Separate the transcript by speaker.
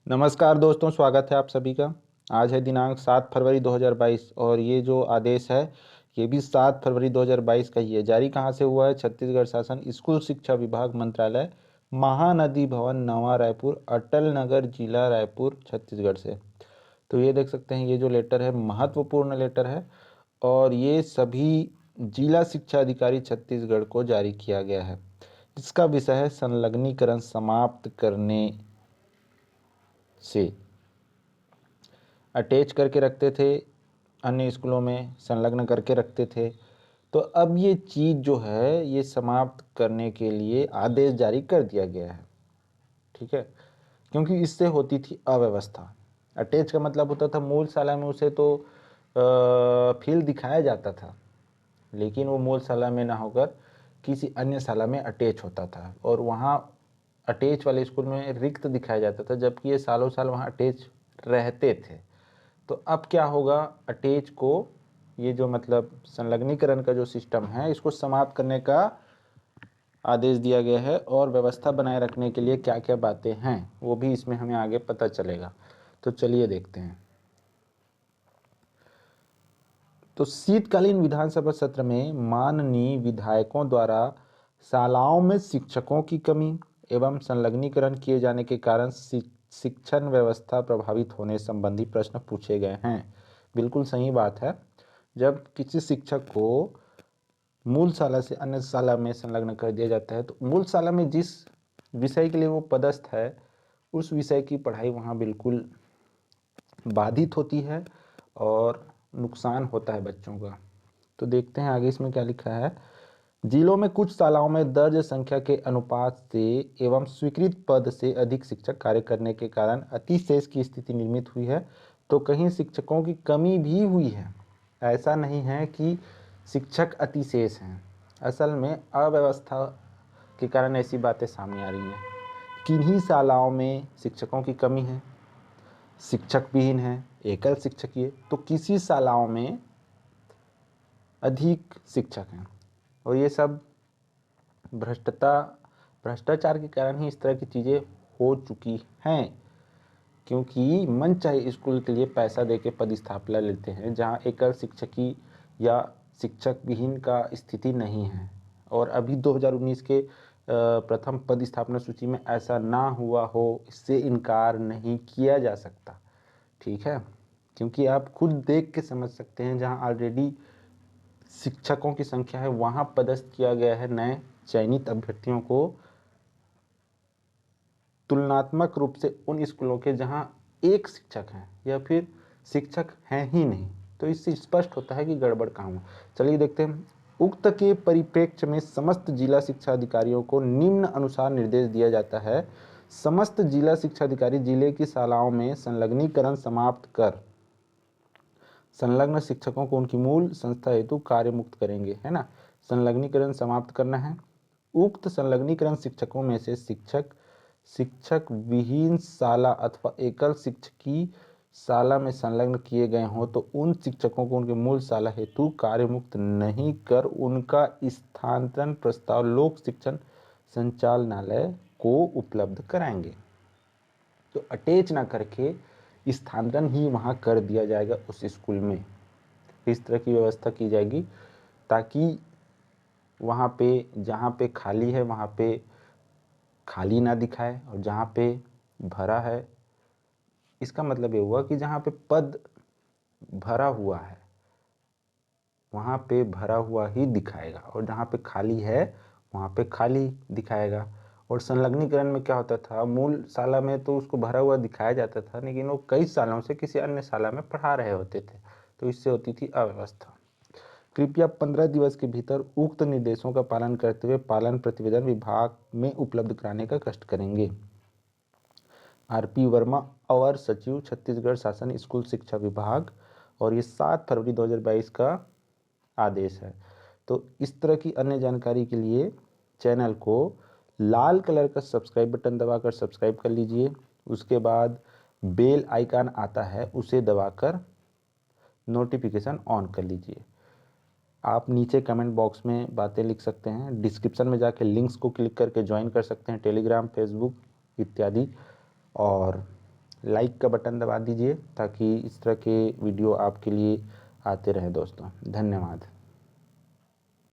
Speaker 1: नमस्कार दोस्तों, स्वागत है आप सभी का। आज है दिनांक 7 फरवरी 2022 और ये जो आदेश है ये भी 7 फरवरी 2022 का ही है। जारी कहाँ से हुआ है? छत्तीसगढ़ शासन स्कूल शिक्षा विभाग मंत्रालय महानदी भवन नवा रायपुर अटल नगर जिला रायपुर छत्तीसगढ़ से। तो ये देख सकते हैं, ये जो लेटर है महत्वपूर्ण लेटर है और ये सभी जिला शिक्षा अधिकारी छत्तीसगढ़ को जारी किया गया है। इसका विषय है संलग्नीकरण समाप्त करने से। अटैच करके रखते थे, अन्य स्कूलों में संलग्न करके रखते थे। तो अब ये चीज़ जो है ये समाप्त करने के लिए आदेश जारी कर दिया गया है। ठीक है, क्योंकि इससे होती थी अव्यवस्था। अटैच का मतलब होता था मूल शाला में उसे तो फील्ड दिखाया जाता था, लेकिन वो मूल शाला में ना होकर किसी अन्य शाला में अटैच होता था और वहाँ अटैच वाले स्कूल में रिक्त दिखाया जाता था, जबकि ये सालों साल वहाँ अटैच रहते थे। तो अब क्या होगा, अटैच को ये जो मतलब संलग्नीकरण का जो सिस्टम है इसको समाप्त करने का आदेश दिया गया है और व्यवस्था बनाए रखने के लिए क्या क्या बातें हैं वो भी इसमें हमें आगे पता चलेगा। तो चलिए देखते हैं। तो शीतकालीन विधानसभा सत्र में माननीय विधायकों द्वारा शालाओं में शिक्षकों की कमी एवं संलग्नीकरण किए जाने के कारण शिक्षण व्यवस्था प्रभावित होने संबंधी प्रश्न पूछे गए हैं। बिल्कुल सही बात है। जब किसी शिक्षक को मूल शाला से अन्य शाला में संलग्न कर दिया जाता है तो मूल शाला में जिस विषय के लिए वो पदस्थ है उस विषय की पढ़ाई वहाँ बिल्कुल बाधित होती है और नुकसान होता है बच्चों का। तो देखते हैं आगे इसमें क्या लिखा है। जिलों में कुछ शालाओं में दर्ज संख्या के अनुपात से एवं स्वीकृत पद से अधिक शिक्षक कार्य करने के कारण अतिशेष की स्थिति निर्मित हुई है। तो कहीं शिक्षकों की कमी भी हुई है, ऐसा नहीं है कि शिक्षक अतिशेष हैं। असल में अव्यवस्था के कारण ऐसी बातें सामने आ रही हैं। किन्हीं शालाओं में शिक्षकों की कमी है, शिक्षक विहीन है, एकल शिक्षकीय। तो किसी शालाओं में अधिक शिक्षक हैं और ये सब भ्रष्टाचार के कारण ही इस तरह की चीज़ें हो चुकी हैं, क्योंकि मन चाहे स्कूल के लिए पैसा दे के पदस्थापना लेते हैं जहाँ एकल शिक्षकी या शिक्षक विहीन का स्थिति नहीं है। और अभी 2019 के प्रथम पदस्थापना सूची में ऐसा ना हुआ हो इससे इनकार नहीं किया जा सकता। ठीक है, क्योंकि आप खुद देख के समझ सकते हैं जहाँ ऑलरेडी शिक्षकों की संख्या है वहाँ पदस्थ किया गया है नए चयनित अभ्यर्थियों को, तुलनात्मक रूप से उन स्कूलों के जहाँ एक शिक्षक हैं या फिर शिक्षक हैं ही नहीं। तो इससे स्पष्ट होता है कि गड़बड़ कहाँ हुआ। चलिए देखते हैं। उक्त के परिप्रेक्ष्य में समस्त जिला शिक्षा अधिकारियों को निम्न अनुसार निर्देश दिया जाता है। समस्त जिला शिक्षा अधिकारी जिले की शालाओं में संलग्नीकरण समाप्त कर संलग्न शिक्षकों को उनकी मूल संस्था हेतु कार्य मुक्त करेंगे, है ना। संलग्नीकरण समाप्त करना है। उक्त संलग्नीकरण शिक्षकों में से शिक्षक विहीन शाला अथवा एकल शिक्षकी शाला में संलग्न किए गए हों तो उन शिक्षकों को उनके मूल शाला हेतु कार्य मुक्त नहीं कर उनका स्थानांतरण प्रस्ताव लोक शिक्षण संचालनालय को उपलब्ध कराएंगे। तो अटैच ना करके स्थानांतरण ही वहाँ कर दिया जाएगा उस स्कूल में। इस तरह की व्यवस्था की जाएगी ताकि वहाँ पे जहाँ पे खाली है वहाँ पे खाली ना दिखाए और जहाँ पे भरा है, इसका मतलब ये हुआ कि जहाँ पे पद भरा हुआ है वहाँ पे भरा हुआ ही दिखाएगा और जहाँ पे खाली है वहाँ पे खाली दिखाएगा। और संलग्नीकरण में क्या होता था, मूल शाला में तो उसको भरा हुआ दिखाया जाता था लेकिन वो कई सालों से किसी अन्य शाला में पढ़ा रहे होते थे, तो इससे होती थी अव्यवस्था। कृपया 15 दिवस के भीतर उक्त निर्देशों का पालन करते हुए पालन प्रतिवेदन विभाग में उपलब्ध कराने का कष्ट करेंगे। आरपी वर्मा अवर सचिव छत्तीसगढ़ शासन स्कूल शिक्षा विभाग। और ये 7 फरवरी 2022 का आदेश है। तो इस तरह की अन्य जानकारी के लिए चैनल को लाल कलर का सब्सक्राइब बटन दबाकर सब्सक्राइब कर लीजिए। उसके बाद बेल आइकन आता है उसे दबाकर नोटिफिकेशन ऑन कर लीजिए। आप नीचे कमेंट बॉक्स में बातें लिख सकते हैं, डिस्क्रिप्शन में जाके लिंक्स को क्लिक करके ज्वाइन कर सकते हैं, टेलीग्राम, फेसबुक इत्यादि। और लाइक का बटन दबा दीजिए ताकि इस तरह के वीडियो आपके लिए आते रहें दोस्तों। धन्यवाद।